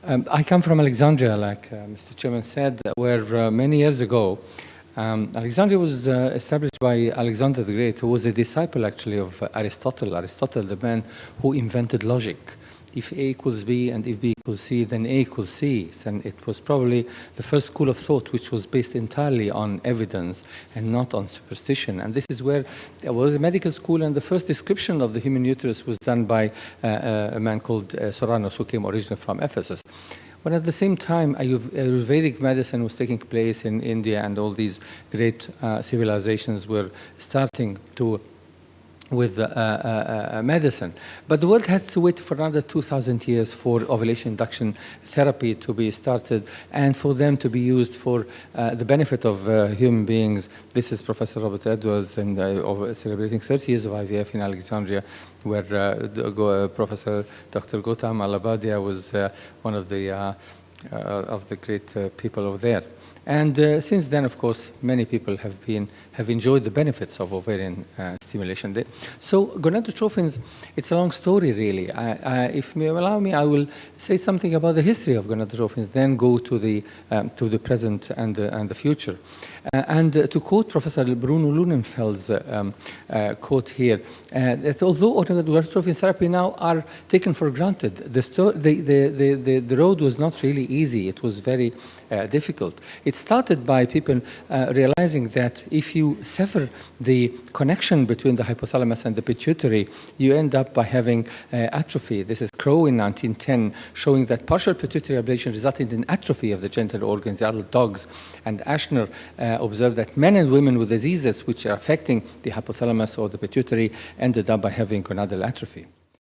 I come from Alexandria, like Mr. Chairman said, where many years ago, Alexandria was established by Alexander the Great, who was a disciple actually of Aristotle. Aristotle, the man who invented logic. If A equals B and if B equals C, then A equals C. And it was probably the first school of thought which was based entirely on evidence and not on superstition. And this is where there was a medical school, and the first description of the human uterus was done by a man called Soranus, who came originally from Ephesus. But at the same time, Ayurvedic medicine was taking place in India, and all these great civilizations were starting to with medicine. But the world had to wait for another 2,000 years for ovulation induction therapy to be started and for them to be used for the benefit of human beings. This is Professor Robert Edwards, and celebrating 30 years of IVF in Alexandria, where Professor Dr. Gautam Alabadia was one of the great people over there. And since then, of course, many people have enjoyed the benefits of ovarian stimulation. So gonadotrophins, it's a long story, really. If you allow me, I will say something about the history of gonadotrophins, then go to the present and the future. And to quote Professor Bruno Lunenfeld's quote here, that although gonadotrophin therapy now are taken for granted, the road was not really easy. It was very difficult. It started by people realizing that if you sever the connection between the hypothalamus and the pituitary, you end up by having atrophy. This is Crowe in 1910 showing that partial pituitary ablation resulted in atrophy of the genital organs, the adult dogs. And Ashner observed that men and women with diseases which are affecting the hypothalamus or the pituitary ended up by having gonadal atrophy.